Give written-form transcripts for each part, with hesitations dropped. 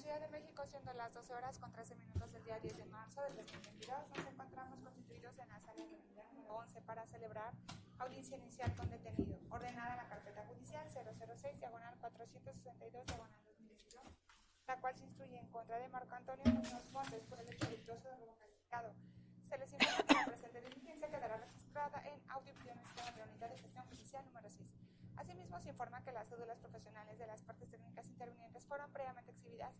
Ciudad de México, siendo las 12 horas con 13 minutos del día 10 de marzo del 2022, nos encontramos constituidos en la sala de unidad número 11 para celebrar audiencia inicial con detenido, ordenada en la carpeta judicial 006-462-2022, la cual se instruye en contra de Marco Antonio Muñoz Montes por el hecho delictuoso de robo calificado. Se les informa que la presente diligencia quedará registrada en audio y video de la unidad de gestión judicial número 6. Asimismo, se informa que las cédulas profesionales de las partes técnicas intervinientes fueron previamente exhibidas,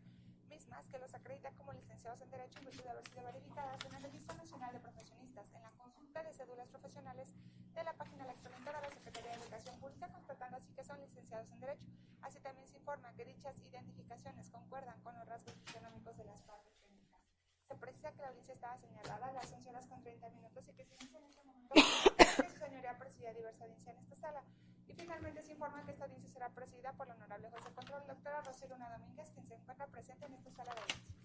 mismas que los acredita como licenciados en Derecho en virtud de haber sido verificadas en el Registro Nacional de Profesionistas en la consulta de cédulas profesionales de la página electrónica de la Secretaría de Educación Pública, constatando así que son licenciados en Derecho. Así también se informa que dichas identificaciones concuerdan con los rasgos fisionómicos de las partes técnicas. Se precisa que la audiencia estaba señalada a las 11 horas con 30 minutos y que se inicia en este momento que su señoría presida diversa audiencia en esta sala. Y finalmente se informa que esta audiencia será presidida por la honorable juez de control, doctora Rocío Luna Domínguez, quien se encuentra presente en esta sala de audiencia.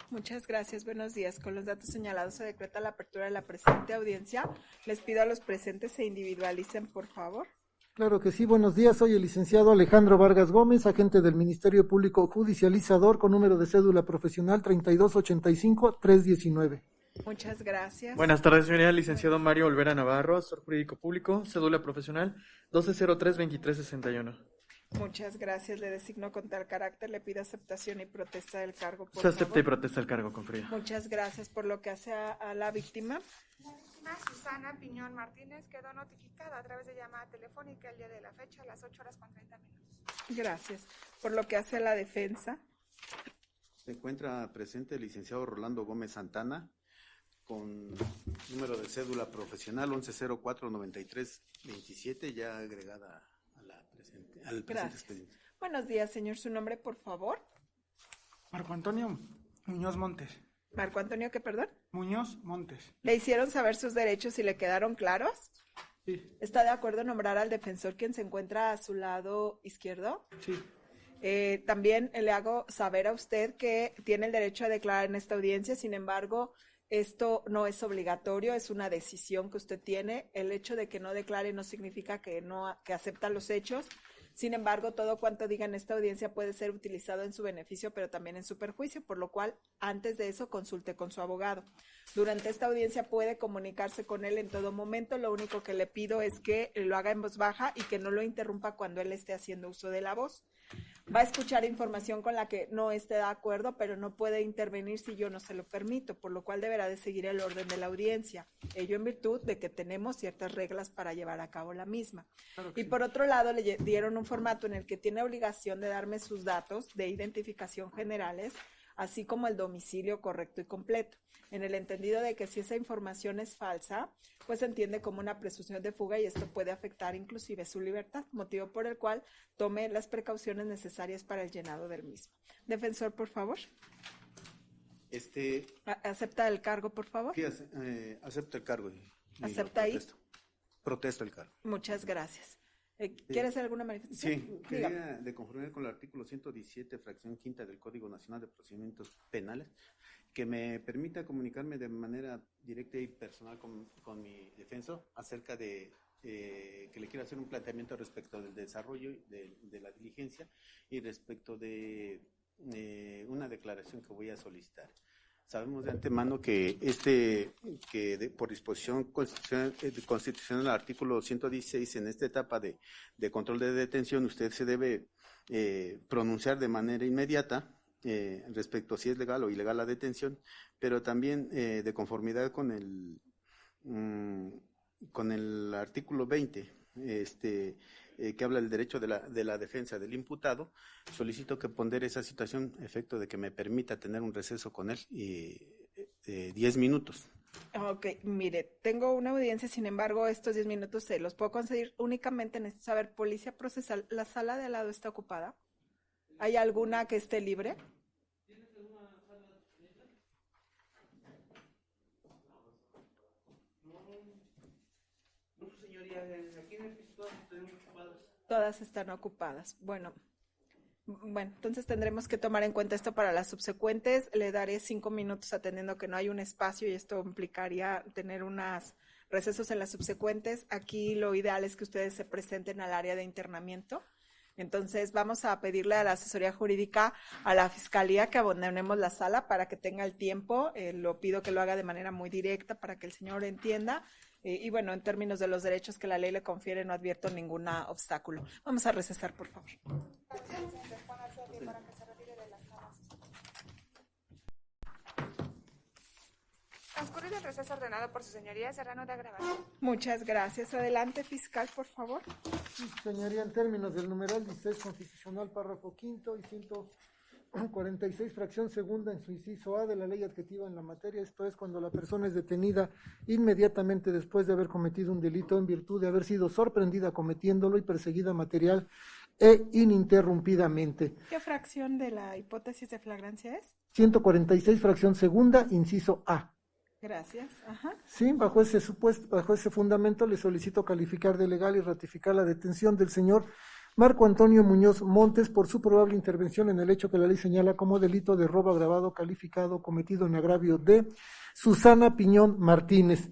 Muchas gracias, buenos días. Con los datos señalados se decreta la apertura de la presente audiencia. Les pido a los presentes se individualicen, por favor. Claro que sí, buenos días. Soy el licenciado Alejandro Vargas Gómez, agente del Ministerio Público Judicializador con número de cédula profesional 3285-319. Muchas gracias. Buenas tardes, señoría. Licenciado Mario Olvera Navarro, asesor jurídico público, cédula profesional 1203-2361. Muchas gracias. Le designo con tal carácter. Le pido aceptación y protesta del cargo, por Se favor. acepta y protesta el cargo, con fría. Muchas gracias. Por lo que hace a la víctima. La víctima, Susana Piñón Martínez, quedó notificada a través de llamada telefónica el día de la fecha a las 8 horas con 30 minutos. Gracias. Por lo que hace a la defensa. Se encuentra presente el licenciado Rolando Gómez Santana, con número de cédula profesional 1104-9327, ya agregada a la al presente expediente. Buenos días, señor. ¿Su nombre, por favor? Marco Antonio Muñoz Montes. Marco Antonio, ¿qué, perdón? Muñoz Montes. ¿Le hicieron saber sus derechos y le quedaron claros? Sí. ¿Está de acuerdo en nombrar al defensor quien se encuentra a su lado izquierdo? Sí. También le hago saber a usted que tiene el derecho a declarar en esta audiencia, sin embargo, esto no es obligatorio, es una decisión que usted tiene. El hecho de que no declare no significa que acepta los hechos. Sin embargo, todo cuanto diga en esta audiencia puede ser utilizado en su beneficio, pero también en su perjuicio, por lo cual, antes de eso, consulte con su abogado. Durante esta audiencia puede comunicarse con él en todo momento. Lo único que le pido es que lo haga en voz baja y que no lo interrumpa cuando él esté haciendo uso de la voz. Va a escuchar información con la que no esté de acuerdo, pero no puede intervenir si yo no se lo permito, por lo cual deberá de seguir el orden de la audiencia. Ello en virtud de que tenemos ciertas reglas para llevar a cabo la misma. Claro Y sí. por otro lado, le dieron un formato en el que tiene obligación de darme sus datos de identificación generales, así como el domicilio correcto y completo, en el entendido de que si esa información es falsa, pues se entiende como una presunción de fuga y esto puede afectar inclusive su libertad, motivo por el cual tome las precauciones necesarias para el llenado del mismo. Defensor, por favor. ¿Acepta el cargo, por favor? Sí, acepto el cargo. ¿Acepta ahí? Protesto el cargo. Muchas gracias. ¿Quiere hacer alguna manifestación? Sí, quería, de conformidad con el artículo 117, fracción quinta del Código Nacional de Procedimientos Penales, que me permita comunicarme de manera directa y personal con mi defensor acerca de que le quiero hacer un planteamiento respecto del desarrollo de la diligencia y respecto de una declaración que voy a solicitar. Sabemos de antemano que por disposición constitucional del artículo 116, en esta etapa de control de detención, usted se debe pronunciar de manera inmediata respecto a si es legal o ilegal la detención, pero también de conformidad con el artículo 20, que habla del derecho de la defensa del imputado. Solicito que pondere esa situación a efecto de que me permita tener un receso con él 10 minutos. Ok, mire, tengo una audiencia, sin embargo, estos 10 minutos se los puedo conseguir únicamente. Necesito saber, policía procesal, ¿la sala de al lado está ocupada? ¿Hay alguna que esté libre? ¿Tienes alguna sala disponible? No, señoría, aquí en el piso todas tenemos ocupadas. Todas están ocupadas. Bueno, entonces tendremos que tomar en cuenta esto para las subsecuentes. Le daré 5 minutos atendiendo que no hay un espacio y esto implicaría tener unos recesos en las subsecuentes. Aquí lo ideal es que ustedes se presenten al área de internamiento. Entonces vamos a pedirle a la asesoría jurídica, a la fiscalía, que abandonemos la sala para que tenga el tiempo. Lo pido que lo haga de manera muy directa para que el señor entienda. Y bueno, en términos de los derechos que la ley le confiere, no advierto ningún obstáculo. Vamos a recesar, por favor. Transcurrido el receso ordenado por su señoría, será de grabación. Muchas gracias. Adelante, fiscal, por favor. Sí, señoría, en términos del numeral 16 constitucional, párrafo quinto y 146, fracción segunda en su inciso A de la ley adjetiva en la materia, esto es cuando la persona es detenida inmediatamente después de haber cometido un delito en virtud de haber sido sorprendida cometiéndolo y perseguida material e ininterrumpidamente. ¿Qué fracción de la hipótesis de flagrancia es? 146, fracción segunda, inciso A. Gracias. Ajá. Sí, bajo ese supuesto, bajo ese fundamento le solicito calificar de legal y ratificar la detención del señor Marco Antonio Muñoz Montes por su probable intervención en el hecho que la ley señala como delito de robo agravado calificado cometido en agravio de Susana Piñón Martínez,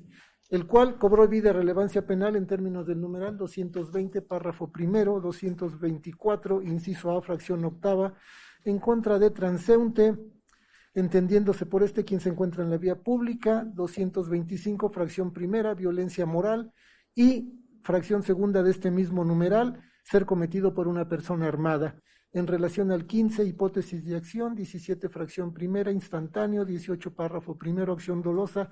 el cual cobró vida y relevancia penal en términos del numeral 220, párrafo primero, 224, inciso A, fracción octava, en contra de transeúnte, entendiéndose por este quien se encuentra en la vía pública, 225, fracción primera, violencia moral, y fracción segunda de este mismo numeral, ser cometido por una persona armada. En relación al 15, hipótesis de acción, 17, fracción primera, instantáneo, 18, párrafo primero, acción dolosa,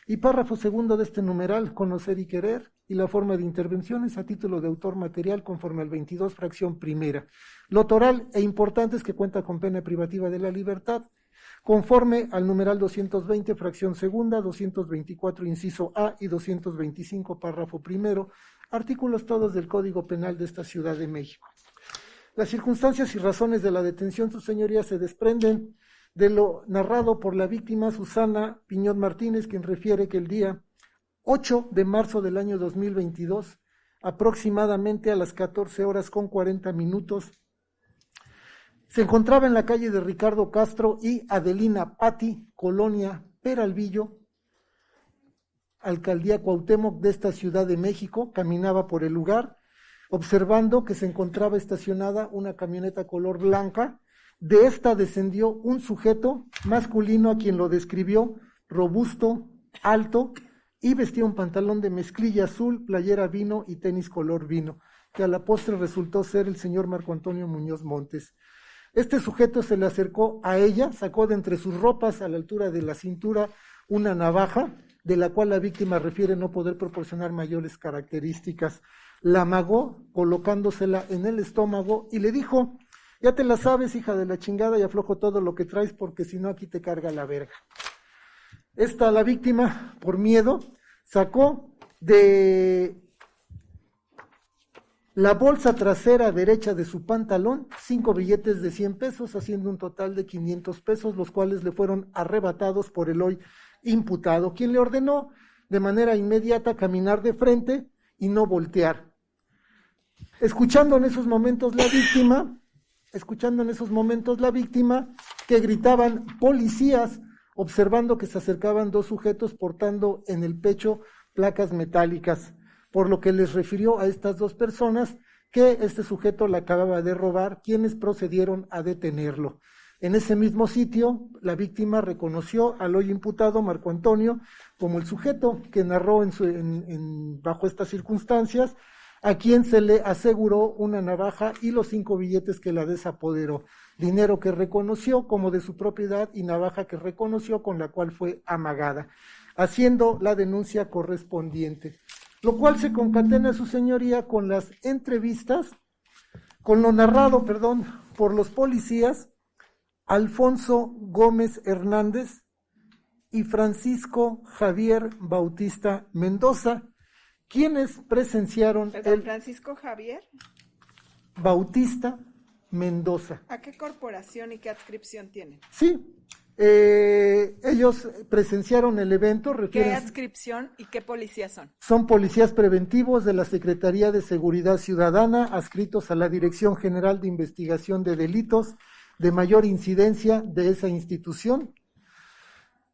y párrafo segundo de este numeral, conocer y querer, y la forma de intervenciones a título de autor material conforme al 22, fracción primera. Lo toral e importante es que cuenta con pena privativa de la libertad, conforme al numeral 220, fracción segunda, 224, inciso A y 225, párrafo primero, artículos todos del Código Penal de esta Ciudad de México. Las circunstancias y razones de la detención, sus señorías, se desprenden de lo narrado por la víctima Susana Piñón Martínez, quien refiere que el día 8 de marzo del año 2022, aproximadamente a las 14 horas con 40 minutos, se encontraba en la calle de Ricardo Castro y Adelina Patti, colonia Peralvillo, alcaldía Cuauhtémoc de esta Ciudad de México. Caminaba por el lugar, observando que se encontraba estacionada una camioneta color blanca. De esta descendió un sujeto masculino a quien lo describió robusto, alto, y vestía un pantalón de mezclilla azul, playera vino y tenis color vino, que a la postre resultó ser el señor Marco Antonio Muñoz Montes. Este sujeto se le acercó a ella, sacó de entre sus ropas a la altura de la cintura una navaja, de la cual la víctima refiere no poder proporcionar mayores características. La amagó colocándosela en el estómago y le dijo: ya te la sabes, hija de la chingada, y aflojo todo lo que traes porque si no aquí te carga la verga. La víctima, por miedo, sacó de la bolsa trasera derecha de su pantalón 5 billetes de 100 pesos, haciendo un total de 500 pesos, los cuales le fueron arrebatados por el hoy imputado, quien le ordenó de manera inmediata caminar de frente y no voltear. Escuchando en esos momentos la víctima que gritaban policías, observando que se acercaban dos sujetos portando en el pecho placas metálicas, por lo que les refirió a estas dos personas que este sujeto la acababa de robar, quienes procedieron a detenerlo. En ese mismo sitio, la víctima reconoció al hoy imputado Marco Antonio como el sujeto que narró bajo estas circunstancias, a quien se le aseguró una navaja y los 5 billetes que la desapoderó, dinero que reconoció como de su propiedad y navaja que reconoció con la cual fue amagada, haciendo la denuncia correspondiente, lo cual se concatena, su señoría, con las entrevistas, con lo narrado, por los policías Alfonso Gómez Hernández y Francisco Javier Bautista Mendoza, quienes presenciaron Francisco Javier Bautista Mendoza. ¿A qué corporación y qué adscripción tienen? Sí, ellos presenciaron el evento. ¿Qué adscripción y qué policías son? Son policías preventivos de la Secretaría de Seguridad Ciudadana, adscritos a la Dirección General de Investigación de Delitos de mayor incidencia de esa institución.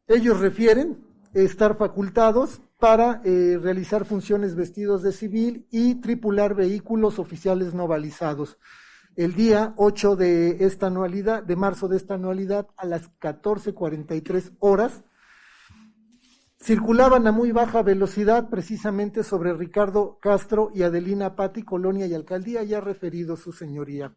Ellos refieren estar facultados para realizar funciones vestidos de civil y tripular vehículos oficiales no balizados. el día 8 de esta anualidad, de marzo de esta anualidad, a las 14:43 horas. Circulaban a muy baja velocidad precisamente sobre Ricardo Castro y Adelina Patti, Colonia y Alcaldía, ya referido su señoría.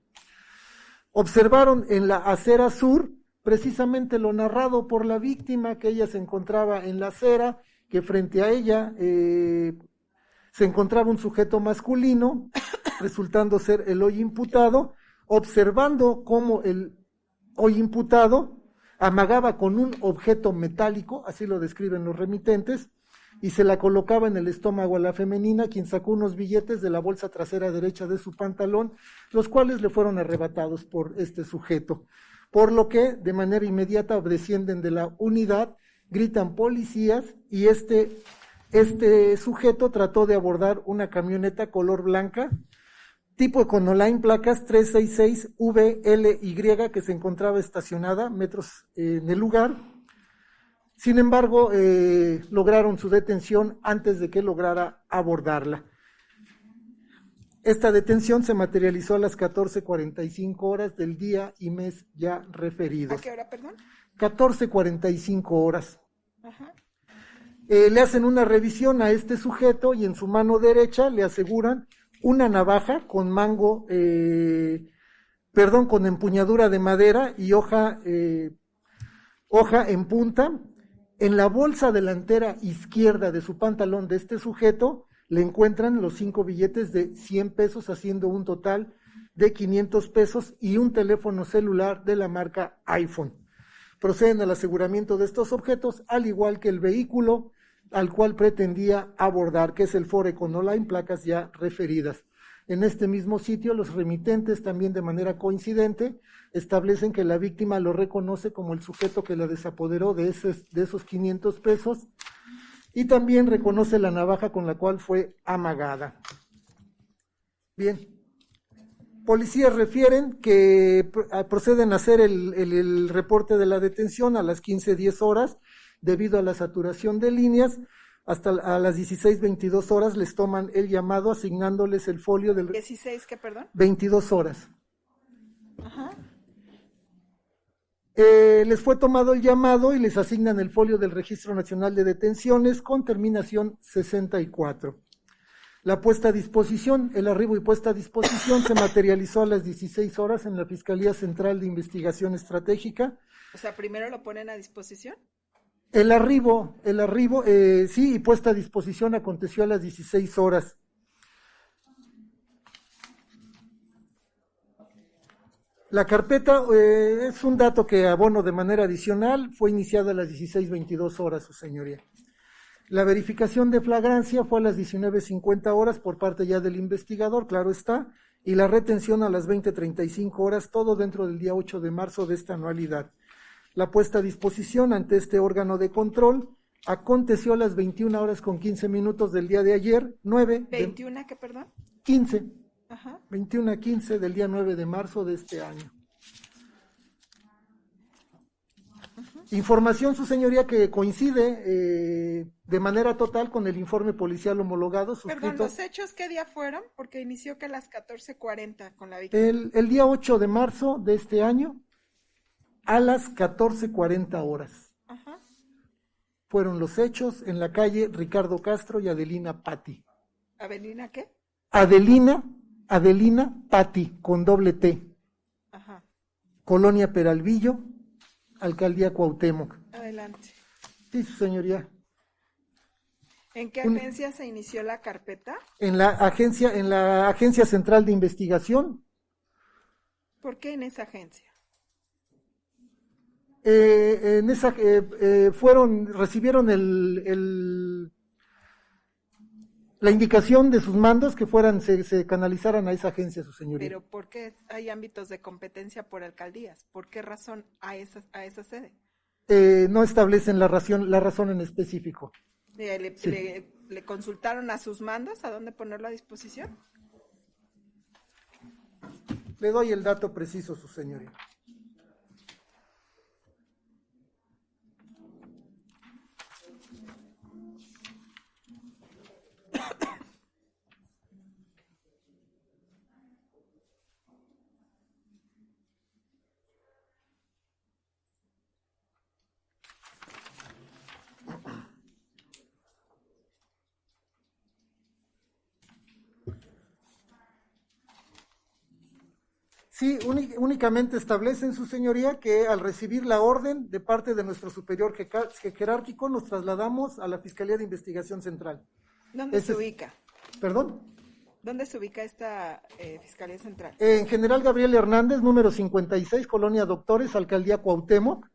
Observaron en la acera sur precisamente lo narrado por la víctima, que ella se encontraba en la acera, que frente a ella se encontraba un sujeto masculino, resultando ser el hoy imputado, observando cómo el hoy imputado amagaba con un objeto metálico, así lo describen los remitentes, y se la colocaba en el estómago a la femenina, quien sacó unos billetes de la bolsa trasera derecha de su pantalón, los cuales le fueron arrebatados por este sujeto. Por lo que, de manera inmediata, descienden de la unidad, gritan policías, y este sujeto trató de abordar una camioneta color blanca, tipo Econoline, placas 366VLY, que se encontraba estacionada metros en el lugar. Sin embargo, lograron su detención antes de que lograra abordarla. Esta detención se materializó a las 14:45 horas del día y mes ya referidos. ¿A qué hora, perdón? 14:45 horas. Ajá. Le hacen una revisión a este sujeto y en su mano derecha le aseguran una navaja con mango, con empuñadura de madera y hoja en punta. En la bolsa delantera izquierda de su pantalón de este sujeto le encuentran los 5 billetes de 100 pesos, haciendo un total de 500 pesos y un teléfono celular de la marca iPhone. Proceden al aseguramiento de estos objetos, al igual que el vehículo al cual pretendía abordar, que es el Ford Econoline, placas ya referidas. En este mismo sitio, los remitentes, también de manera coincidente, establecen que la víctima lo reconoce como el sujeto que la desapoderó de esos 500 pesos y también reconoce la navaja con la cual fue amagada. Bien. Policías refieren que proceden a hacer el reporte de la detención a las 15:10 horas, debido a la saturación de líneas. Hasta a las 16:22 horas les toman el llamado, asignándoles el folio del... 16, ¿qué, perdón? 22 horas. Ajá. Les fue tomado el llamado y les asignan el folio del Registro Nacional de Detenciones con terminación 64. La puesta a disposición, el arribo y puesta a disposición se materializó a las 16 horas en la Fiscalía Central de Investigación Estratégica. O sea, primero lo ponen a disposición. El arribo, sí, y puesta a disposición aconteció a las 16 horas. La carpeta es un dato que abono de manera adicional, fue iniciada a las 16:22 horas, su señoría. La verificación de flagrancia fue a las 19:50 horas por parte ya del investigador, claro está, y la retención a las 20:35 horas, todo dentro del día 8 de marzo de esta anualidad. La puesta a disposición ante este órgano de control aconteció a las 21:15 del día de ayer, 21, ¿qué, perdón? 15, Ajá. 21:15 del día 9 de marzo de este año. Información, su señoría, que coincide de manera total con el informe policial homologado suscrito. Perdón, ¿los hechos qué día fueron? Porque inició que a las 14:40 con la víctima. El día 8 de marzo de este año, a las 14:40 horas. Ajá. Fueron los hechos en la calle Ricardo Castro y Adelina Patti. ¿Avelina qué? Adelina Patti, con doble T. Ajá. Colonia Peralvillo, Alcaldía Cuauhtémoc. Adelante. Sí, su señoría. ¿En qué agencia se inició la carpeta? En la Agencia Central de Investigación. ¿Por qué en esa agencia? Recibieron la indicación de sus mandos que se canalizaran a esa agencia, su señoría. Pero ¿por qué hay ámbitos de competencia por alcaldías? ¿Por qué razón a esa sede? No establecen la razón en específico. ¿Le consultaron a sus mandos a dónde ponerlo a disposición? Le doy el dato preciso, su señoría. Sí, únicamente establecen, su señoría, que al recibir la orden de parte de nuestro superior jerárquico nos trasladamos a la Fiscalía de Investigación Central. ¿Dónde se ubica? ¿Perdón? ¿Dónde se ubica esta Fiscalía Central? En General Gabriel Hernández, número 56, Colonia Doctores, Alcaldía Cuauhtémoc,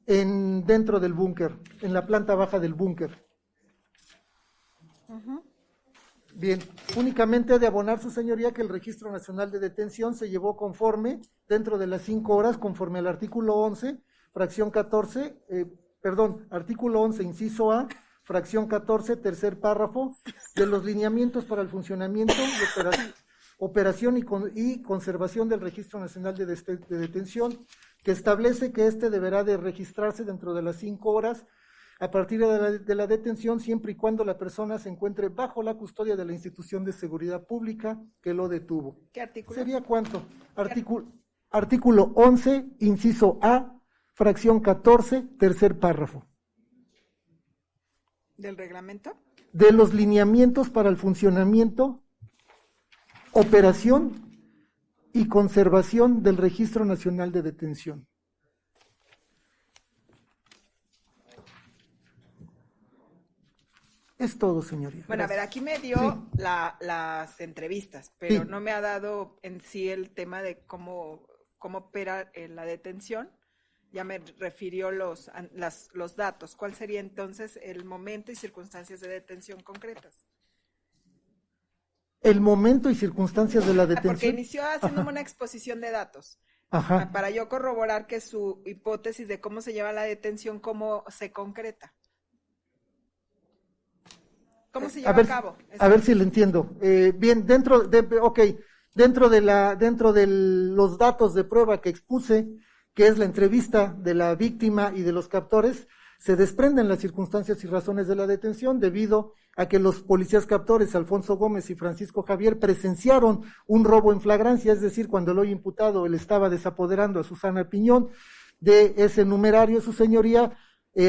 dentro del búnker, en la planta baja del búnker. Bien, únicamente ha de abonar, su señoría, que el Registro Nacional de Detención se llevó conforme, dentro de las 5 horas, conforme al artículo 11, fracción 14, artículo 11, inciso A, fracción 14, tercer párrafo, de los lineamientos para el funcionamiento y operación y conservación del Registro Nacional de Detención, que establece que este deberá de registrarse dentro de las 5 horas a partir de la detención, siempre y cuando la persona se encuentre bajo la custodia de la institución de seguridad pública que lo detuvo. ¿Qué artículo? ¿Sería cuánto? Artículo 11, inciso A, fracción 14, tercer párrafo. ¿Del reglamento? De los lineamientos para el funcionamiento, operación y conservación del Registro Nacional de Detención. Es todo, señoría. Bueno, a ver, aquí me dio las entrevistas, pero Sí. no me ha dado en sí el tema de cómo opera la detención. Ya me refirió los datos. ¿Cuál sería entonces el momento y circunstancias de detención concretas? El momento y circunstancias de la detención. Porque inició haciéndome una exposición de datos. Ajá. Para yo corroborar que su hipótesis de cómo se lleva la detención, cómo se concreta. ¿Cómo se lleva a cabo? A ver si lo entiendo. Bien, dentro de los datos de prueba que expuse, que es la entrevista de la víctima y de los captores, se desprenden las circunstancias y razones de la detención debido a que los policías captores Alfonso Gómez y Francisco Javier presenciaron un robo en flagrancia, es decir, cuando el hoy imputado él estaba desapoderando a Susana Piñón de ese numerario, su señoría,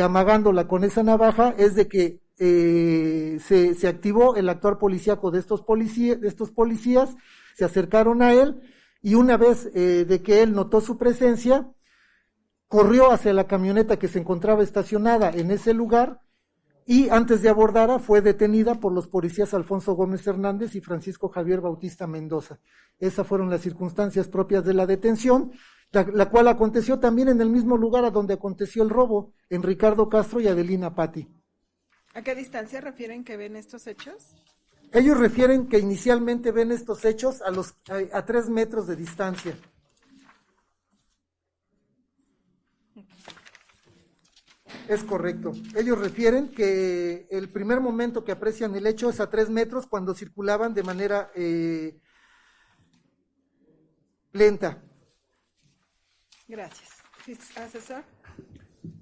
amagándola con esa navaja, es de que se activó el actuar policíaco de estos policías, se acercaron a él y una vez de que él notó su presencia, corrió hacia la camioneta que se encontraba estacionada en ese lugar y antes de abordar fue detenida por los policías Alfonso Gómez Hernández y Francisco Javier Bautista Mendoza. Esas fueron las circunstancias propias de la detención, la cual aconteció también en el mismo lugar a donde aconteció el robo, en Ricardo Castro y Adelina Patti. ¿A qué distancia refieren que ven estos hechos? Ellos refieren que inicialmente ven estos hechos a 3 metros de distancia. Es correcto. Ellos refieren que el primer momento que aprecian el hecho es a 3 metros cuando circulaban de manera lenta. Gracias. Asesor.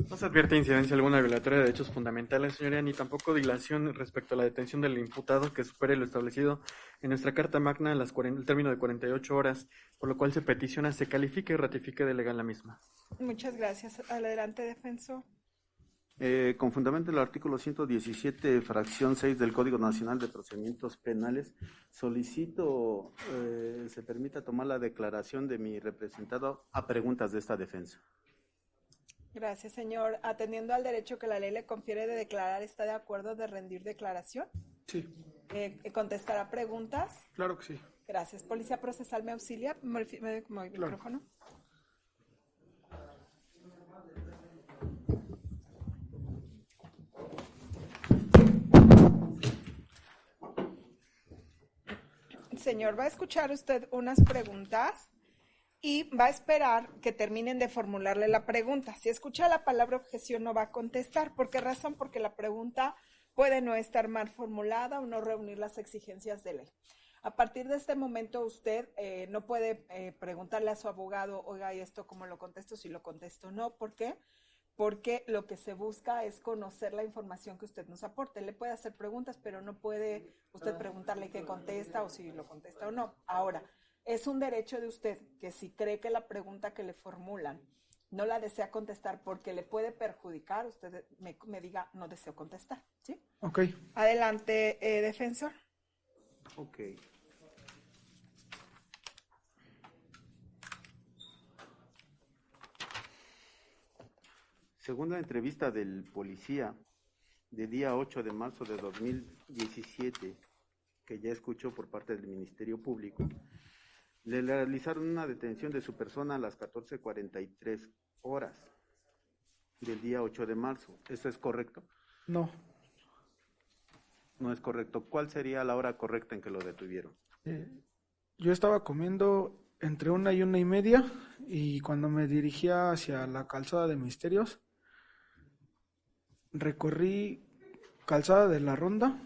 No se advierte incidencia alguna violatoria de derechos fundamentales, señoría, ni tampoco dilación respecto a la detención del imputado que supere lo establecido en nuestra Carta Magna el término de 48 horas, por lo cual se peticiona se califique y ratifique de legal la misma. Muchas gracias. Adelante, defensor. Con fundamento en el artículo 117, fracción 6 del Código Nacional de Procedimientos Penales, solicito se permita tomar la declaración de mi representado a preguntas de esta defensa. Gracias, señor. Atendiendo al derecho que la ley le confiere de declarar, ¿está de acuerdo de rendir declaración? Sí, ¿Contestará preguntas? claro que sí. Gracias. Policía Procesal, ¿me auxilia? ¿Me micrófono? Señor, va a escuchar usted unas preguntas y va a esperar que terminen de formularle la pregunta. Si escucha la palabra objeción, no va a contestar. ¿Por qué razón? Porque la pregunta puede no estar mal formulada o no reunir las exigencias de ley. A partir de este momento, usted no puede preguntarle a su abogado, oiga, ¿y esto cómo lo contesto? Si lo contesto o no. ¿Por qué? Porque lo que se busca es conocer la información que usted nos aporte. Le puede hacer preguntas, pero no puede usted preguntarle qué contesta o si lo contesta o no. Ahora, es un derecho de usted que si cree que la pregunta que le formulan no la desea contestar porque le puede perjudicar, usted me diga, no deseo contestar, ¿sí? Ok. Adelante, defensor. Ok. Según la entrevista del policía de día 8 de marzo de 2017, que ya escuchó por parte del Ministerio Público, le realizaron una detención de su persona a las 14:43 horas del día 8 de marzo. ¿Eso es correcto? No. No es correcto. ¿Cuál sería la hora correcta en que lo detuvieron? Yo estaba comiendo entre 1 y 1:30 y cuando me dirigía hacia la calzada de Misterios, recorrí calzada de la Ronda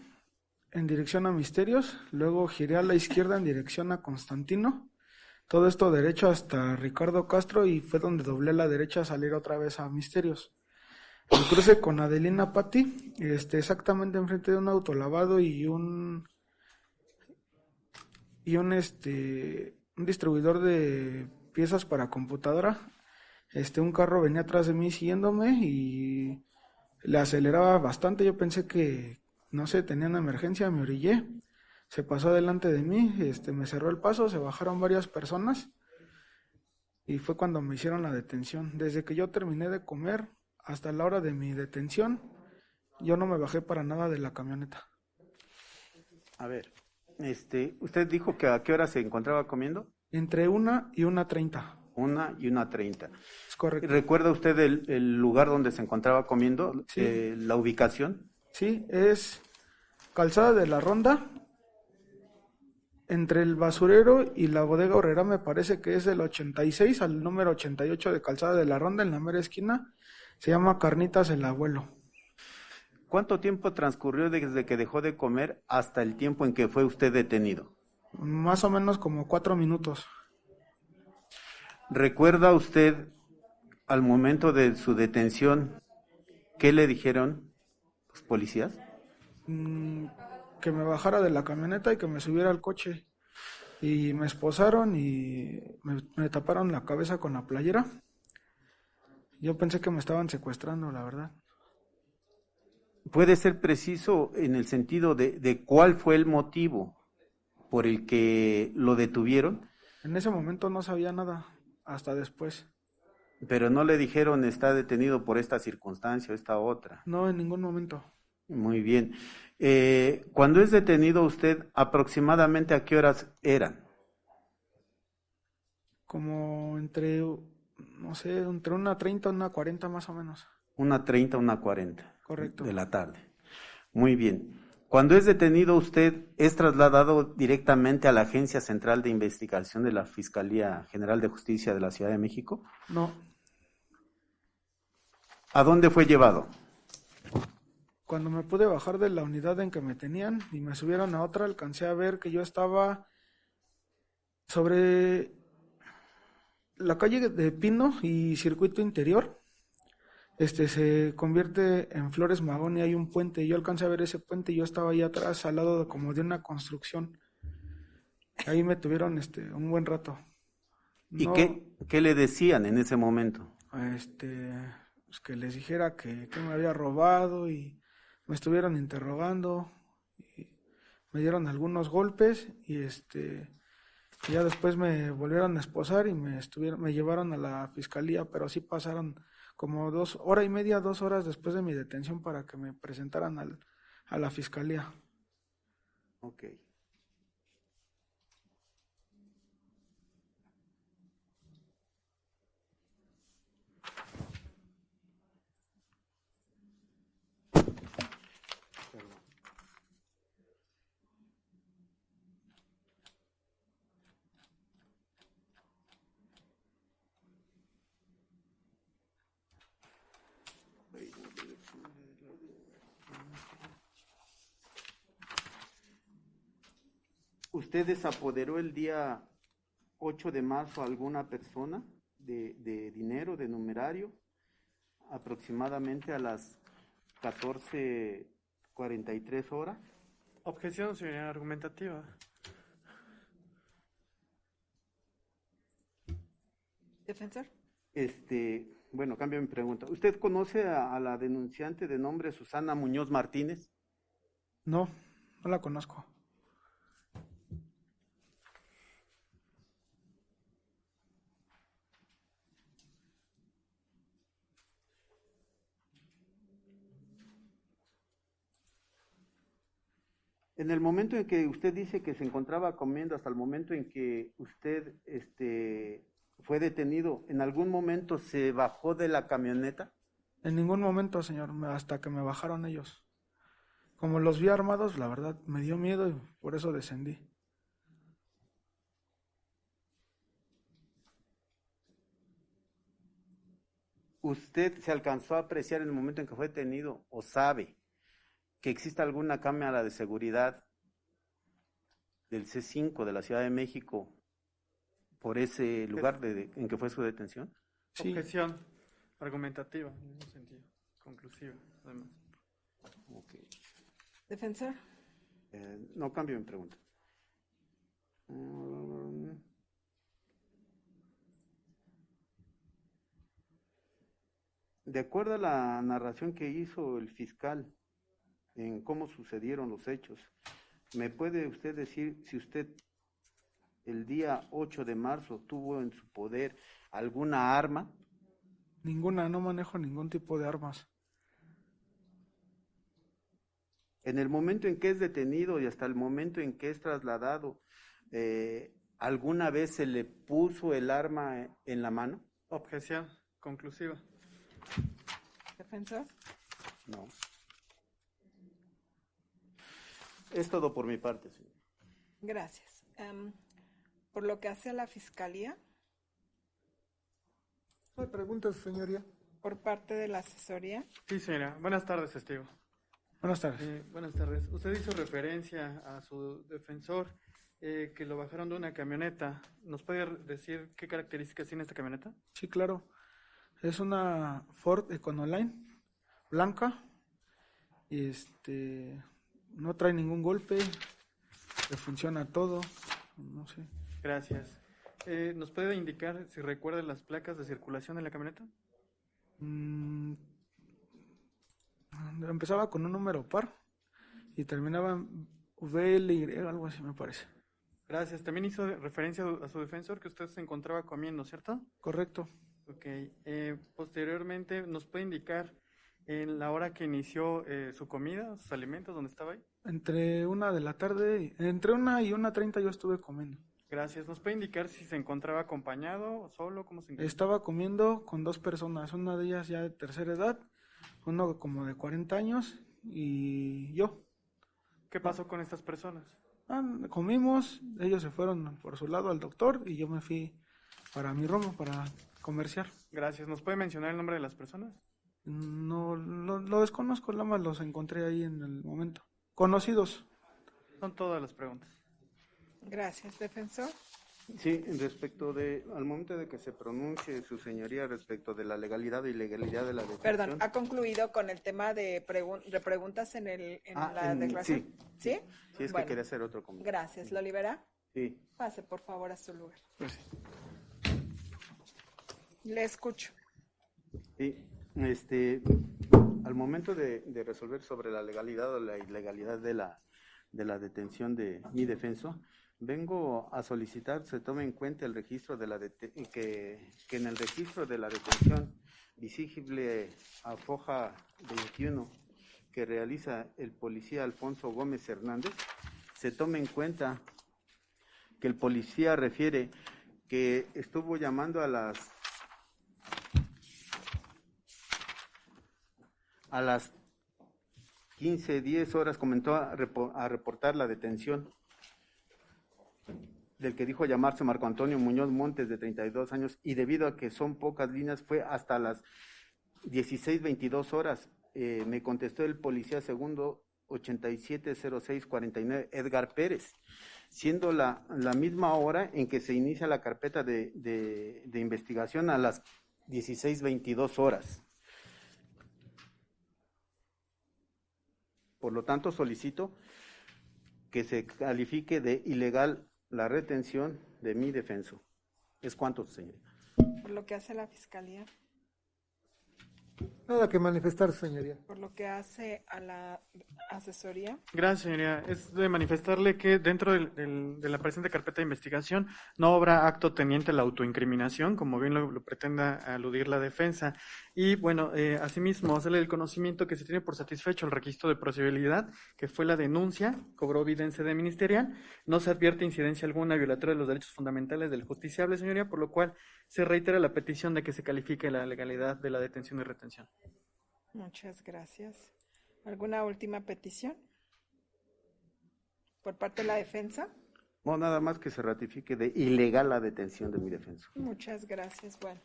en dirección a Misterios, luego giré a la izquierda en dirección a Constantino, todo esto derecho hasta Ricardo Castro y fue donde doblé a la derecha a salir otra vez a Misterios. El cruce con Adelina Patti, exactamente enfrente de un autolavado y un distribuidor de piezas para computadora. Un carro venía atrás de mí siguiéndome y le aceleraba bastante. Yo pensé que, no sé, tenía una emergencia, me orillé. Se pasó delante de mí, me cerró el paso, se bajaron varias personas y fue cuando me hicieron la detención. Desde que yo terminé de comer hasta la hora de mi detención, yo no me bajé para nada de la camioneta. A ver, usted dijo que a qué hora se encontraba comiendo. Entre 1 y 1:30. 1 y 1:30. Es correcto. ¿Recuerda usted el lugar donde se encontraba comiendo? Sí. ¿La ubicación? Sí, es calzada de la Ronda. Entre el basurero y la bodega Horrera, me parece que es del 86 al número 88 de calzada de la Ronda, en la mera esquina. Se llama Carnitas el Abuelo. ¿Cuánto tiempo transcurrió desde que dejó de comer hasta el tiempo en que fue usted detenido? Más o menos como 4 minutos. ¿Recuerda usted al momento de su detención qué le dijeron los policías? Que me bajara de la camioneta y que me subiera al coche. Y me esposaron y me taparon la cabeza con la playera. Yo pensé que me estaban secuestrando, la verdad. ¿Puede ser preciso en el sentido de cuál fue el motivo por el que lo detuvieron? En ese momento no sabía nada, hasta después. Pero no le dijeron está detenido por esta circunstancia o esta otra. No, en ningún momento. Muy bien. Cuando es detenido usted, ¿aproximadamente a qué horas eran? Como entre, no sé, entre 1:30 y 1:40 más o menos. 1:30, 1:40. Correcto. De la tarde. Muy bien. Cuando es detenido usted, ¿es trasladado directamente a la Agencia Central de Investigación de la Fiscalía General de Justicia de la Ciudad de México? No. ¿A dónde fue llevado? Cuando me pude bajar de la unidad en que me tenían y me subieron a otra, alcancé a ver que yo estaba sobre la calle de Pino y Circuito Interior. Se convierte en Flores Magón y hay un puente. Yo alcancé a ver ese puente y yo estaba ahí atrás, al lado como de una construcción. Ahí me tuvieron un buen rato. ¿Y No, qué le decían en ese momento? pues que les dijera que me había robado y me estuvieron interrogando y me dieron algunos golpes y ya después me volvieron a esposar y me llevaron a la fiscalía, pero sí pasaron como 1:30, 2 horas después de mi detención para que me presentaran a la fiscalía. Ok. ¿Usted desapoderó el día 8 de marzo a alguna persona de dinero, de numerario, aproximadamente a las 14:43 horas? Objeción, señoría argumentativa. Defensor. Bueno, cambio mi pregunta. ¿Usted conoce a la denunciante de nombre Susana Muñoz Martínez? No, no la conozco. En el momento en que usted dice que se encontraba comiendo, hasta el momento en que usted fue detenido, ¿en algún momento se bajó de la camioneta? En ningún momento, señor, hasta que me bajaron ellos. Como los vi armados, la verdad me dio miedo y por eso descendí. ¿Usted se alcanzó a apreciar en el momento en que fue detenido o sabe que existe alguna cámara de seguridad del C5 de la Ciudad de México por ese lugar en que fue su detención? Sí, Objeción argumentativa, en ese sentido, conclusiva, además. Okay. Defensor. No, cambio mi pregunta. De acuerdo a la narración que hizo el fiscal en cómo sucedieron los hechos, ¿me puede usted decir si usted el día 8 de marzo tuvo en su poder alguna arma? ninguna, no manejo ningún tipo de armas. En el momento en que es detenido y hasta el momento en que es trasladado, ¿alguna vez se le puso el arma en la mano? Objeción conclusiva. Defensor. No. Es todo por mi parte, señor. Gracias. Por lo que hace a la Fiscalía, ¿No hay preguntas, señoría? por parte de la asesoría. Sí, señora. Buenas tardes, testigo. Buenas tardes. Buenas tardes. Usted hizo referencia a su defensor que lo bajaron de una camioneta. ¿Nos puede decir qué características tiene esta camioneta? Sí, claro. Es una Ford Econoline blanca y no trae ningún golpe, le funciona todo, no sé. Gracias. ¿Nos puede indicar si recuerda las placas de circulación de la camioneta? Empezaba con un número par y terminaba en VLY, algo así me parece. Gracias. También hizo referencia a su defensor que usted se encontraba comiendo, ¿cierto? Correcto. Ok. Posteriormente, ¿nos puede indicar en la hora que inició su comida, sus alimentos, dónde estaba ahí? Entre 1 de la tarde, entre 1 y 1:30 yo estuve comiendo. Gracias. ¿Nos puede indicar si se encontraba acompañado o solo? ¿Cómo se encontraba? Estaba comiendo con 2 personas, una de ellas ya de tercera edad, uno como de 40 años y yo. ¿Qué pasó con estas personas? Comimos, ellos se fueron por su lado al doctor y yo me fui para mi rumbo, para comerciar. Gracias. ¿Nos puede mencionar el nombre de las personas? No, lo desconozco, nada más los encontré ahí en el momento. Conocidos. Son todas las preguntas. Gracias, defensor. Sí, al momento de que se pronuncie su señoría respecto de la legalidad e ilegalidad de la detención. Perdón, ¿ha concluido con el tema de preguntas en la declaración? Sí. ¿Sí? Sí, es Bueno, que quería hacer otro comentario. Gracias. ¿Lo libera? Sí. Pase, por favor, a su lugar. Pues sí. Le escucho. Sí, al momento de resolver sobre la legalidad o la ilegalidad de la detención de mi defenso, vengo a solicitar se tome en cuenta el registro de que en el registro de la detención visible a foja 21 que realiza el policía Alfonso Gómez Hernández, se tome en cuenta que el policía refiere que estuvo llamando a las 15:10 horas, comentó a reportar la detención del que dijo llamarse Marco Antonio Muñoz Montes, de 32 años, y debido a que son pocas líneas, fue hasta las 16:22 horas. Me contestó el policía segundo 870649, Edgar Pérez, siendo la misma hora en que se inicia la carpeta de investigación a las 16:22 horas. Por lo tanto, solicito que se califique de ilegal la retención de mi defenso. ¿Es cuánto, señorita? Por lo que hace la Fiscalía. Nada que manifestar, señoría. Por lo que hace a la asesoría. Gracias, señoría. Es de manifestarle que dentro de la presente carpeta de investigación no habrá acto teniente la autoincriminación, como bien lo pretenda aludir la defensa. Y bueno, asimismo, hacerle el conocimiento que se tiene por satisfecho el requisito de procedibilidad, que fue la denuncia, cobró vida en sede ministerial. No se advierte incidencia alguna violatoria de los derechos fundamentales del justiciable, señoría, por lo cual se reitera la petición de que se califique la legalidad de la detención y retención. Muchas gracias. ¿Alguna última petición? ¿Por parte de la defensa? No, nada más que se ratifique de ilegal la detención de mi defensa. Muchas gracias. Bueno,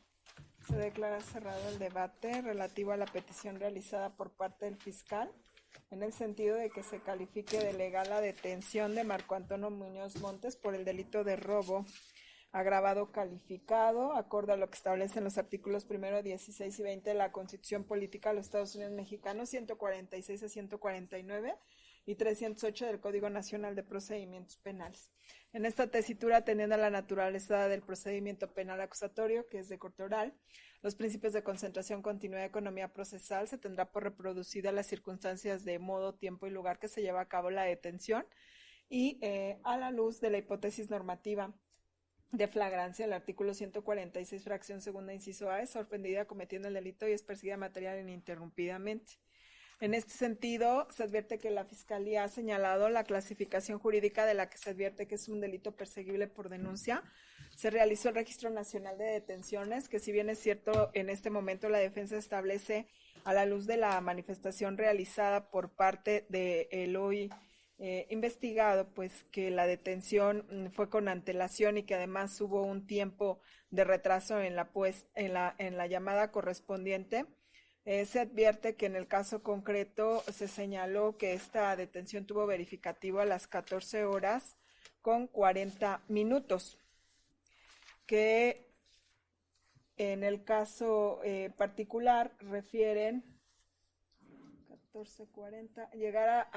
se declara cerrado el debate relativo a la petición realizada por parte del fiscal, en el sentido de que se califique de legal la detención de Marco Antonio Muñoz Montes por el delito de robo agravado calificado, acorde a lo que establecen los artículos 1, 16 y 20 de la Constitución Política de los Estados Unidos Mexicanos, 146 a 149 y 308 del Código Nacional de Procedimientos Penales. En esta tesitura, atendiendo a la naturaleza del procedimiento penal acusatorio, que es de corte oral, los principios de concentración, continuidad de economía procesal, se tendrá por reproducida las circunstancias de modo, tiempo y lugar que se lleva a cabo la detención y a la luz de la hipótesis normativa de flagrancia, el artículo 146, fracción segunda, inciso A, es sorprendida cometiendo el delito y es perseguida material ininterrumpidamente. En este sentido, se advierte que la Fiscalía ha señalado la clasificación jurídica de la que se advierte que es un delito perseguible por denuncia. Se realizó el Registro Nacional de Detenciones, que si bien es cierto, en este momento la defensa establece, a la luz de la manifestación realizada por parte del hoy investigado, pues que la detención fue con antelación y que además hubo un tiempo de retraso en la llamada correspondiente. Se advierte que en el caso concreto se señaló que esta detención tuvo verificativo a las 14 horas con 40 minutos, que en el caso particular refieren 14:40, llegar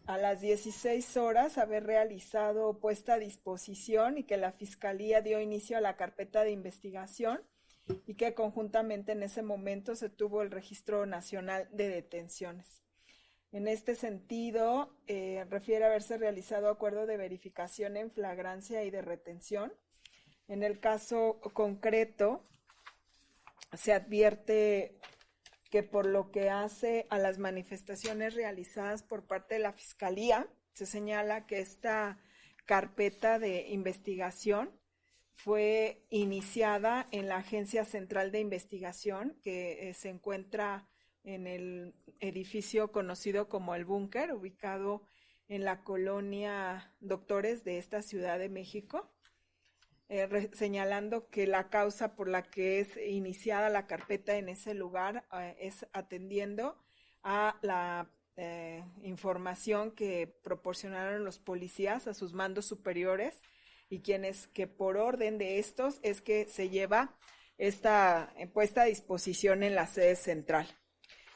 a las 16 horas haber realizado puesta a disposición y que la Fiscalía dio inicio a la carpeta de investigación y que conjuntamente en ese momento se tuvo el Registro Nacional de Detenciones. En este sentido, refiere haberse realizado acuerdo de verificación en flagrancia y de retención. En el caso concreto, se advierte que por lo que hace a las manifestaciones realizadas por parte de la Fiscalía, se señala que esta carpeta de investigación fue iniciada en la Agencia Central de Investigación, que se encuentra en el edificio conocido como El Búnker, ubicado en la colonia Doctores de esta Ciudad de México, señalando que la causa por la que es iniciada la carpeta en ese lugar es atendiendo a la información que proporcionaron los policías a sus mandos superiores y quienes que por orden de estos es que se lleva esta puesta a disposición en la sede central.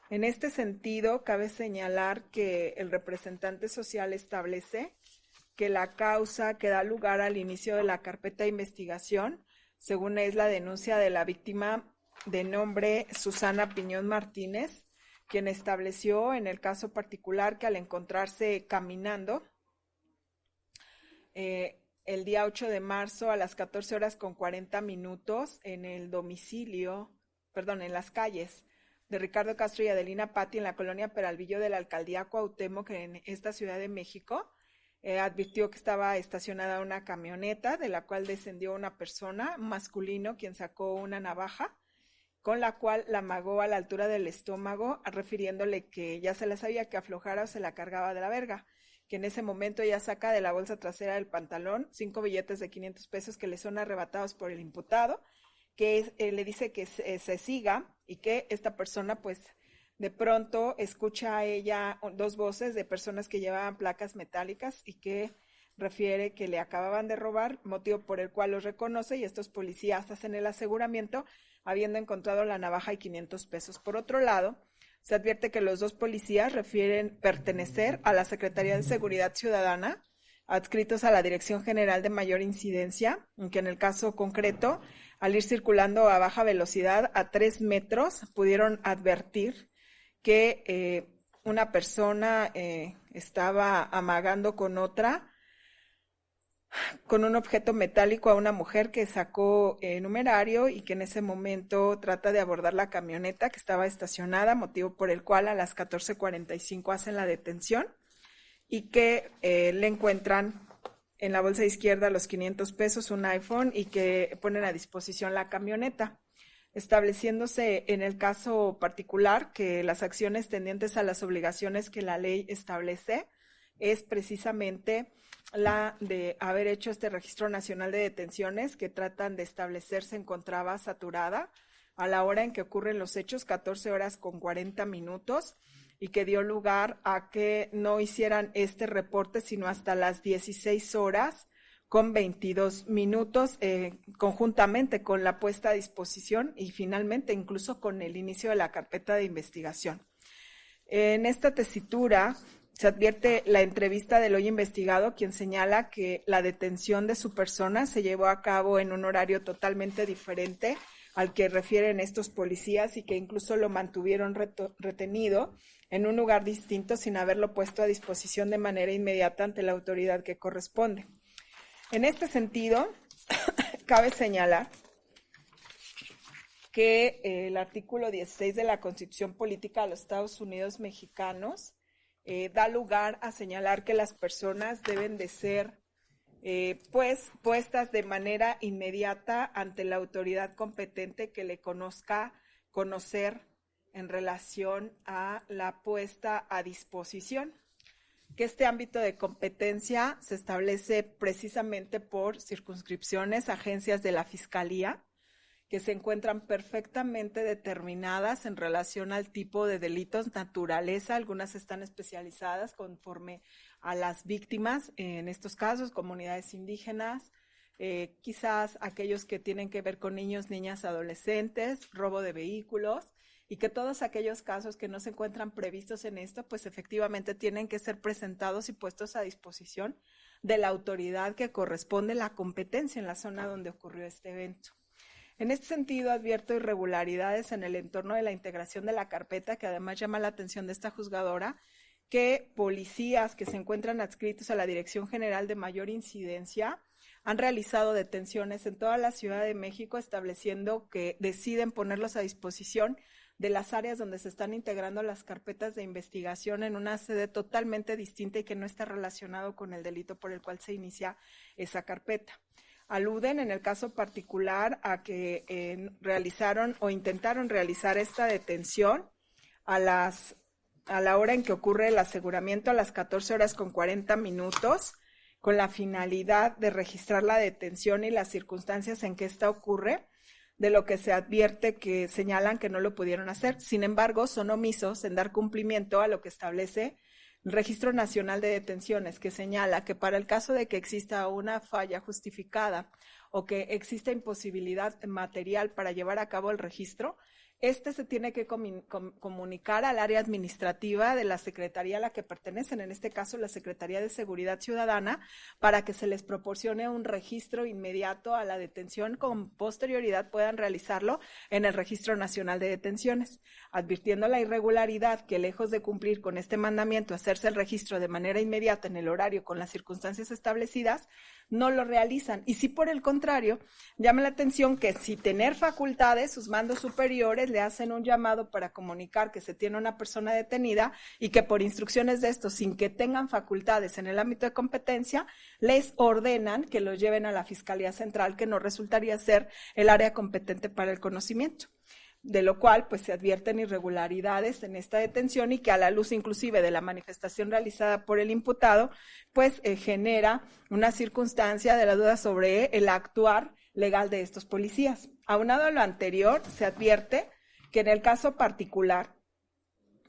En este sentido, cabe señalar que el representante social establece que la causa que da lugar al inicio de la carpeta de investigación, según es la denuncia de la víctima de nombre Susana Piñón Martínez, quien estableció en el caso particular que al encontrarse caminando el día 8 de marzo a las 14 horas con 40 minutos en el domicilio, en las calles de Ricardo Castro y Adelina Patti en la colonia Peralvillo de la alcaldía Cuauhtémoc en esta Ciudad de México, advirtió que estaba estacionada una camioneta de la cual descendió una persona, un masculino, quien sacó una navaja, con la cual la amagó a la altura del estómago, refiriéndole que ya se la sabía que aflojara o se la cargaba de la verga, que en ese momento ella saca de la bolsa trasera del pantalón 5 billetes de 500 pesos que le son arrebatados por el imputado, que le dice que se siga y que esta persona pues de pronto escucha a ella 2 voces de personas que llevaban placas metálicas y que refiere que le acababan de robar, motivo por el cual los reconoce y estos policías hacen el aseguramiento habiendo encontrado la navaja y 500 pesos. Por otro lado, se advierte que los 2 policías refieren pertenecer a la Secretaría de Seguridad Ciudadana, adscritos a la Dirección General de Mayor Incidencia, que en el caso concreto al ir circulando a baja velocidad a 3 metros, pudieron advertir que una persona estaba amagando con un objeto metálico a una mujer que sacó numerario y que en ese momento trata de abordar la camioneta que estaba estacionada, motivo por el cual a las 14:45 hacen la detención y que le encuentran en la bolsa izquierda los 500 pesos, un iPhone y que ponen a disposición la camioneta, estableciéndose en el caso particular que las acciones tendientes a las obligaciones que la ley establece es precisamente la de haber hecho este Registro Nacional de Detenciones que tratan de establecer se encontraba saturada a la hora en que ocurren los hechos, 14:40, y que dio lugar a que no hicieran este reporte sino hasta las 16:22, conjuntamente con la puesta a disposición y finalmente incluso con el inicio de la carpeta de investigación. En esta tesitura se advierte la entrevista del hoy investigado, quien señala que la detención de su persona se llevó a cabo en un horario totalmente diferente al que refieren estos policías y que incluso lo mantuvieron retenido en un lugar distinto sin haberlo puesto a disposición de manera inmediata ante la autoridad que corresponde. En este sentido, cabe señalar que el artículo 16 de la Constitución Política de los Estados Unidos Mexicanos da lugar a señalar que las personas deben de ser puestas de manera inmediata ante la autoridad competente que le conocer en relación a la puesta a disposición. Que este ámbito de competencia se establece precisamente por circunscripciones, agencias de la Fiscalía, que se encuentran perfectamente determinadas en relación al tipo de delitos, naturaleza, algunas están especializadas conforme a las víctimas, en estos casos, comunidades indígenas, quizás aquellos que tienen que ver con niños, niñas, adolescentes, robo de vehículos, y que todos aquellos casos que no se encuentran previstos en esto, pues efectivamente tienen que ser presentados y puestos a disposición de la autoridad que corresponde la competencia en la zona donde ocurrió este evento. En este sentido, advierto irregularidades en el entorno de la integración de la carpeta, que además llama la atención de esta juzgadora, que policías que se encuentran adscritos a la Dirección General de Mayor Incidencia han realizado detenciones en toda la Ciudad de México, estableciendo que deciden ponerlos a disposición de las áreas donde se están integrando las carpetas de investigación en una sede totalmente distinta y que no está relacionado con el delito por el cual se inicia esa carpeta. Aluden en el caso particular a que realizaron o intentaron realizar esta detención a la hora en que ocurre el aseguramiento a las 14:40, con la finalidad de registrar la detención y las circunstancias en que esta ocurre, de lo que se advierte que señalan que no lo pudieron hacer. Sin embargo, son omisos en dar cumplimiento a lo que establece el Registro Nacional de Detenciones, que señala que para el caso de que exista una falla justificada o que exista imposibilidad material para llevar a cabo el registro, se tiene que comunicar al área administrativa de la Secretaría a la que pertenecen, en este caso la Secretaría de Seguridad Ciudadana, para que se les proporcione un registro inmediato a la detención, con posterioridad puedan realizarlo en el Registro Nacional de Detenciones, advirtiendo la irregularidad que lejos de cumplir con este mandamiento, hacerse el registro de manera inmediata en el horario con las circunstancias establecidas, no lo realizan. Y si por el contrario, llama la atención que si tener facultades, sus mandos superiores le hacen un llamado para comunicar que se tiene una persona detenida y que por instrucciones de estos, sin que tengan facultades en el ámbito de competencia, les ordenan que los lleven a la Fiscalía Central, que no resultaría ser el área competente para el conocimiento. De lo cual pues se advierten irregularidades en esta detención y que a la luz inclusive de la manifestación realizada por el imputado pues genera una circunstancia de la duda sobre el actuar legal de estos policías. Aunado a lo anterior, se advierte que en el caso particular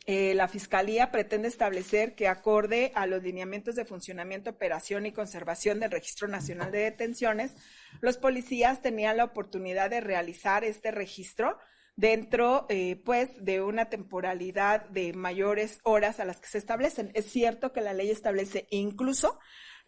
la Fiscalía pretende establecer que, acorde a los lineamientos de funcionamiento, operación y conservación del Registro Nacional de Detenciones, los policías tenían la oportunidad de realizar este registro dentro pues de una temporalidad de mayores horas a las que se establecen. Es cierto que la ley establece incluso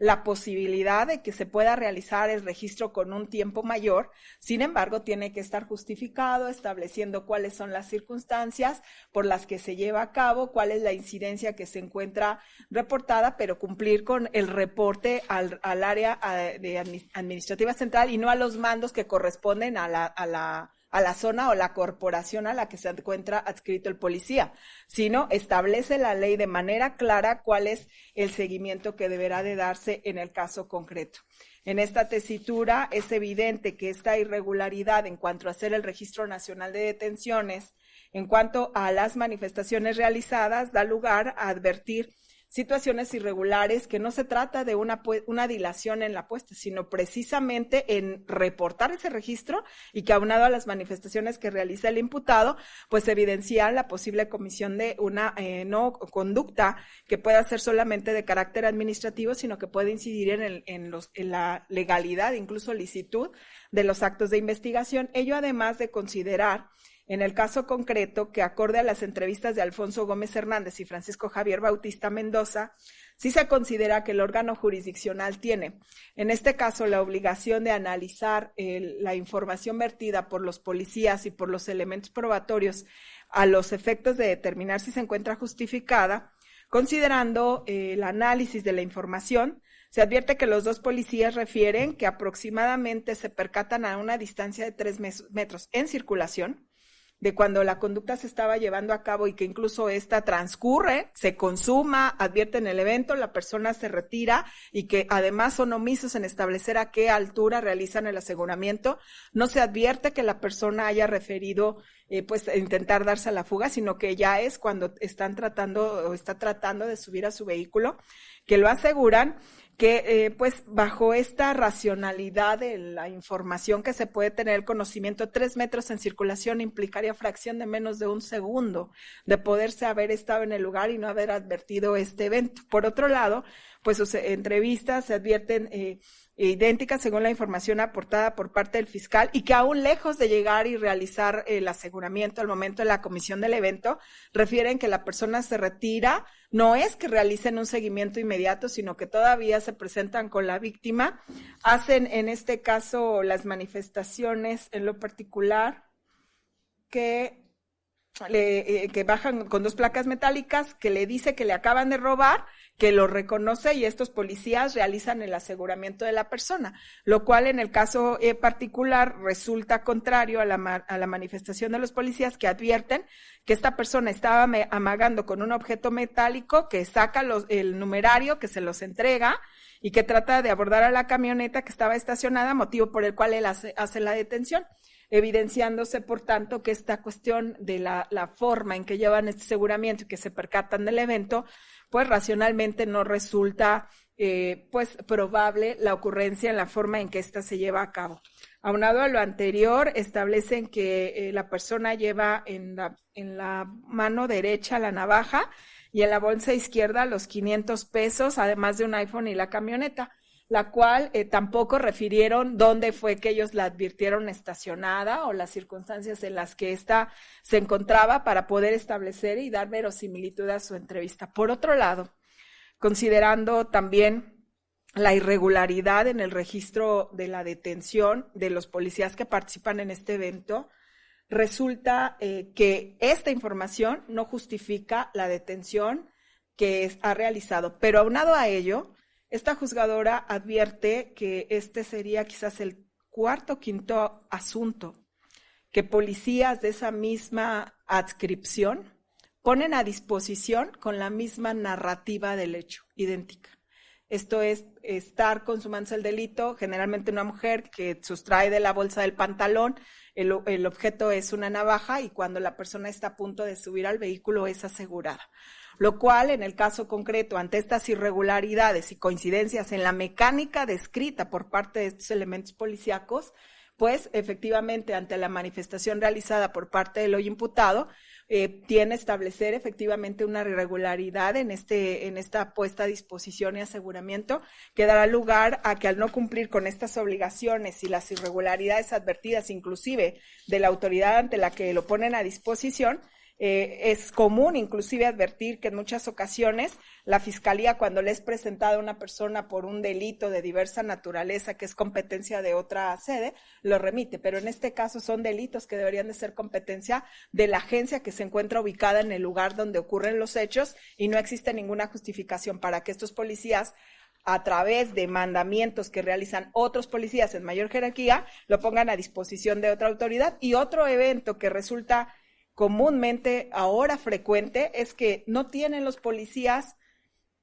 la posibilidad de que se pueda realizar el registro con un tiempo mayor. Sin embargo, tiene que estar justificado, estableciendo cuáles son las circunstancias por las que se lleva a cabo, cuál es la incidencia que se encuentra reportada, pero cumplir con el reporte al área administrativa central y no a los mandos que corresponden a la zona o la corporación a la que se encuentra adscrito el policía, sino establece la ley de manera clara cuál es el seguimiento que deberá de darse en el caso concreto. En esta tesitura es evidente que esta irregularidad en cuanto a hacer el Registro Nacional de Detenciones, en cuanto a las manifestaciones realizadas, da lugar a advertir situaciones irregulares, que no se trata de una dilación en la puesta, sino precisamente en reportar ese registro y que aunado a las manifestaciones que realiza el imputado, pues evidencia la posible comisión de una no conducta que pueda ser solamente de carácter administrativo, sino que puede incidir en la legalidad, incluso licitud de los actos de investigación. Ello además de considerar en el caso concreto que, acorde a las entrevistas de Alfonso Gómez Hernández y Francisco Javier Bautista Mendoza, sí se considera que el órgano jurisdiccional tiene, en este caso, la obligación de analizar la información vertida por los policías y por los elementos probatorios a los efectos de determinar si se encuentra justificada. Considerando el análisis de la información, se advierte que los dos policías refieren que aproximadamente se percatan a una distancia de 3 metros en circulación, de cuando la conducta se estaba llevando a cabo y que incluso esta transcurre, se consuma, advierten el evento, la persona se retira y que además son omisos en establecer a qué altura realizan el aseguramiento. No se advierte que la persona haya referido pues intentar darse a la fuga, sino que ya es cuando está tratando de subir a su vehículo, que lo aseguran, que pues bajo esta racionalidad de la información que se puede tener, el conocimiento, 3 metros en circulación implicaría fracción de menos de un segundo de poderse haber estado en el lugar y no haber advertido este evento. Por otro lado, pues sus entrevistas se advierten idénticas según la información aportada por parte del fiscal y que aún lejos de llegar y realizar el aseguramiento al momento de la comisión del evento, refieren que la persona se retira. No es que realicen un seguimiento inmediato, sino que todavía se presentan con la víctima, hacen en este caso las manifestaciones en lo particular que bajan con 2 placas metálicas, que le dice que le acaban de robar, que lo reconoce y estos policías realizan el aseguramiento de la persona, lo cual en el caso particular resulta contrario a la manifestación de los policías, que advierten que esta persona estaba amagando con un objeto metálico, que saca el numerario, que se los entrega y que trata de abordar a la camioneta que estaba estacionada, motivo por el cual él hace la detención, evidenciándose, por tanto, que esta cuestión de la forma en que llevan este aseguramiento y que se percatan del evento, pues racionalmente no resulta pues probable la ocurrencia en la forma en que ésta se lleva a cabo. Aunado a lo anterior, establecen que la persona lleva en la mano derecha la navaja y en la bolsa izquierda los 500 pesos, además de un iPhone y la camioneta, la cual tampoco refirieron dónde fue que ellos la advirtieron estacionada o las circunstancias en las que ésta se encontraba para poder establecer y dar verosimilitud a su entrevista. Por otro lado, considerando también la irregularidad en el registro de la detención de los policías que participan en este evento, resulta que esta información no justifica la detención que ha realizado, pero aunado a ello, esta juzgadora advierte que este sería quizás el 4º o 5º asunto que policías de esa misma adscripción ponen a disposición con la misma narrativa del hecho, idéntica. Esto es estar consumándose el delito, generalmente una mujer que sustrae de la bolsa del pantalón, el objeto es una navaja y cuando la persona está a punto de subir al vehículo es asegurada. Lo cual, en el caso concreto, ante estas irregularidades y coincidencias en la mecánica descrita por parte de estos elementos policíacos, pues efectivamente ante la manifestación realizada por parte del hoy imputado, tiene establecer efectivamente una irregularidad en esta puesta a disposición y aseguramiento, que dará lugar a que al no cumplir con estas obligaciones y las irregularidades advertidas inclusive de la autoridad ante la que lo ponen a disposición, Es común inclusive advertir que en muchas ocasiones la Fiscalía, cuando le es presentada a una persona por un delito de diversa naturaleza que es competencia de otra sede, lo remite, pero en este caso son delitos que deberían de ser competencia de la agencia que se encuentra ubicada en el lugar donde ocurren los hechos y no existe ninguna justificación para que estos policías, a través de mandamientos que realizan otros policías en mayor jerarquía, lo pongan a disposición de otra autoridad. Y otro evento que resulta comúnmente ahora frecuente es que no tienen los policías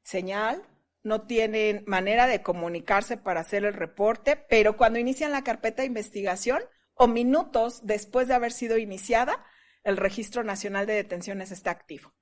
señal, no tienen manera de comunicarse para hacer el reporte, pero cuando inician la carpeta de investigación o minutos después de haber sido iniciada, el Registro Nacional de Detenciones está activo.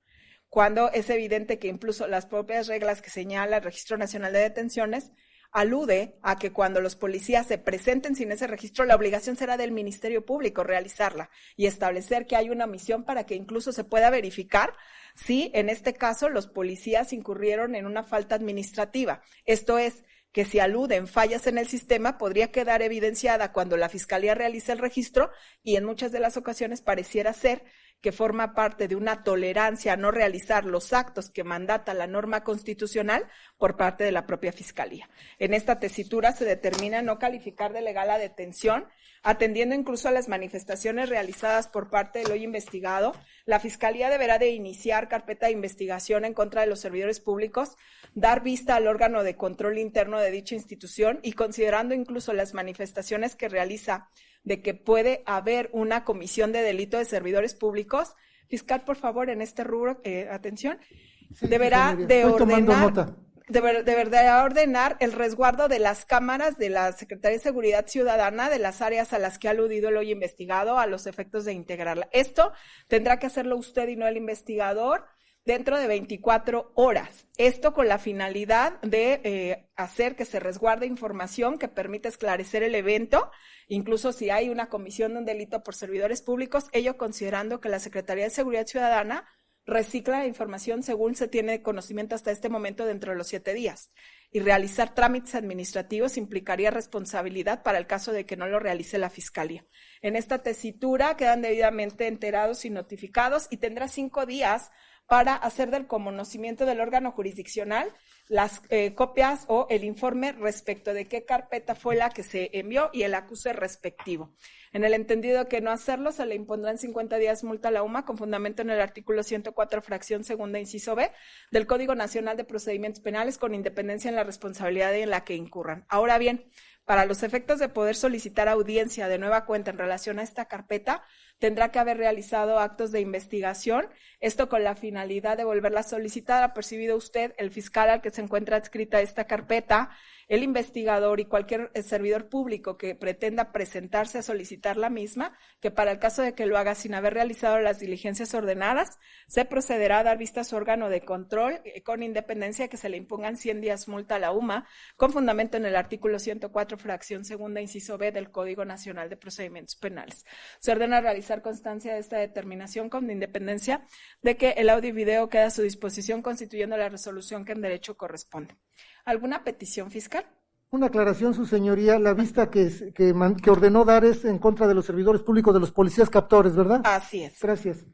Cuando es evidente que incluso las propias reglas que señala el Registro Nacional de Detenciones alude a que cuando los policías se presenten sin ese registro, la obligación será del Ministerio Público realizarla y establecer que hay una omisión para que incluso se pueda verificar si en este caso los policías incurrieron en una falta administrativa. Esto es, que si aluden fallas en el sistema podría quedar evidenciada cuando la Fiscalía realice el registro y en muchas de las ocasiones pareciera ser que forma parte de una tolerancia a no realizar los actos que mandata la norma constitucional por parte de la propia Fiscalía. En esta tesitura se determina no calificar de legal la detención, atendiendo incluso a las manifestaciones realizadas por parte del hoy investigado. La Fiscalía deberá de iniciar carpeta de investigación en contra de los servidores públicos, dar vista al órgano de control interno de dicha institución y considerando incluso las manifestaciones que realiza de que puede haber una comisión de delito de servidores públicos. Fiscal, por favor, en este rubro, atención, Sí, deberá señoría. de Estoy tomando ordenar, nota. deberá ordenar el resguardo de las cámaras de la Secretaría de Seguridad Ciudadana de las áreas a las que ha aludido el hoy investigado a los efectos de integrarla. Esto tendrá que hacerlo usted y no el investigador dentro de 24 horas. Esto con la finalidad de hacer que se resguarde información que permita esclarecer el evento, incluso si hay una comisión de un delito por servidores públicos, ello considerando que la Secretaría de Seguridad Ciudadana recicla la información según se tiene conocimiento hasta este momento dentro de los 7 días. Y realizar trámites administrativos implicaría responsabilidad para el caso de que no lo realice la Fiscalía. En esta tesitura quedan debidamente enterados y notificados y tendrá 5 días para hacer del conocimiento del órgano jurisdiccional las copias o el informe respecto de qué carpeta fue la que se envió y el acuse respectivo. En el entendido que no hacerlo, se le impondrán 50 días multa a la UMA con fundamento en el artículo 104, fracción segunda, inciso B, del Código Nacional de Procedimientos Penales, con independencia en la responsabilidad en la que incurran. Ahora bien, para los efectos de poder solicitar audiencia de nueva cuenta en relación a esta carpeta, tendrá que haber realizado actos de investigación, esto con la finalidad de volverla a solicitar. Ha percibido usted, el fiscal al que se encuentra adscrita esta carpeta, el investigador y cualquier servidor público que pretenda presentarse a solicitar la misma, que para el caso de que lo haga sin haber realizado las diligencias ordenadas, se procederá a dar vista a su órgano de control con independencia que se le impongan 100 días multa a la UMA, con fundamento en el artículo 104, fracción segunda, inciso B del Código Nacional de Procedimientos Penales. Se ordena realizar constancia de esta determinación con independencia de que el audio y video queda a su disposición constituyendo la resolución que en derecho corresponde. ¿Alguna petición, fiscal? Una aclaración, su señoría, la vista que ordenó dar es en contra de los servidores públicos, de los policías captores, ¿verdad? Así es. Gracias.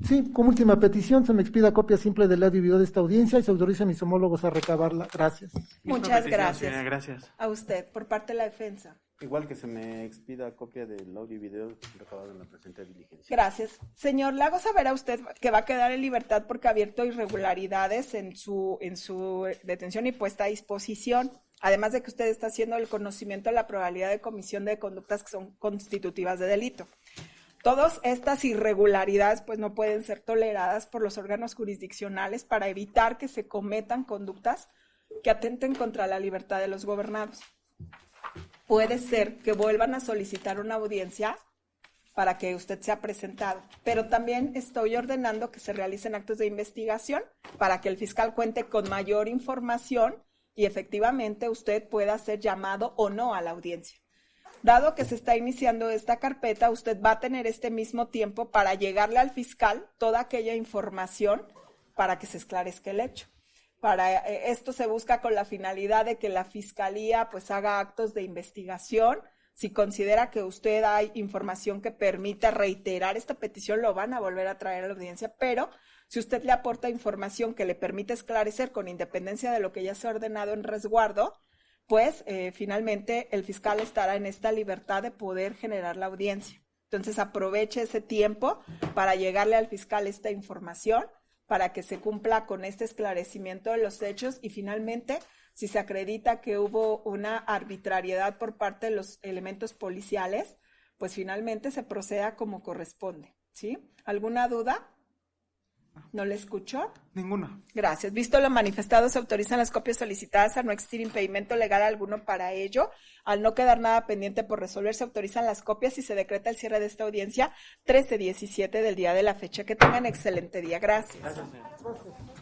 Sí, como última petición, se me expida copia simple del audio y video de esta audiencia y se autorice a mis homólogos a recabarla. Gracias. Muchas petición, gracias. señora, gracias. A usted, por parte de la defensa. Igual que se me expida copia del audio y video recabado en la presente diligencia. Gracias. Señor, le hago saber a usted que va a quedar en libertad porque ha abierto irregularidades en su detención y puesta a disposición. Además de que usted está haciendo el conocimiento de la probabilidad de comisión de conductas que son constitutivas de delito. Todas estas irregularidades pues no pueden ser toleradas por los órganos jurisdiccionales para evitar que se cometan conductas que atenten contra la libertad de los gobernados. Puede ser que vuelvan a solicitar una audiencia para que usted sea presentado, pero también estoy ordenando que se realicen actos de investigación para que el fiscal cuente con mayor información y efectivamente usted pueda ser llamado o no a la audiencia. Dado que se está iniciando esta carpeta, usted va a tener este mismo tiempo para llegarle al fiscal toda aquella información para que se esclarezca el hecho. Para esto se busca con la finalidad de que la fiscalía pues haga actos de investigación, Si considera que usted hay información que permita reiterar esta petición, lo van a volver a traer a la audiencia, pero si usted le aporta información que le permite esclarecer con independencia de lo que ya se ha ordenado en resguardo, pues finalmente el fiscal estará en esta libertad de poder generar la audiencia. Entonces aproveche ese tiempo para llegarle al fiscal esta información, para que se cumpla con este esclarecimiento de los hechos y finalmente, si se acredita que hubo una arbitrariedad por parte de los elementos policiales, pues finalmente se proceda como corresponde, ¿sí? ¿Alguna duda? ¿No le escuchó? Ninguna. Gracias. Visto lo manifestado, se autorizan las copias solicitadas a no existir impedimento legal alguno para ello. Al no quedar nada pendiente por resolver, se autorizan las copias y se decreta el cierre de esta audiencia 13/17 del día de la fecha. Que tengan excelente día. Gracias. Gracias, señor.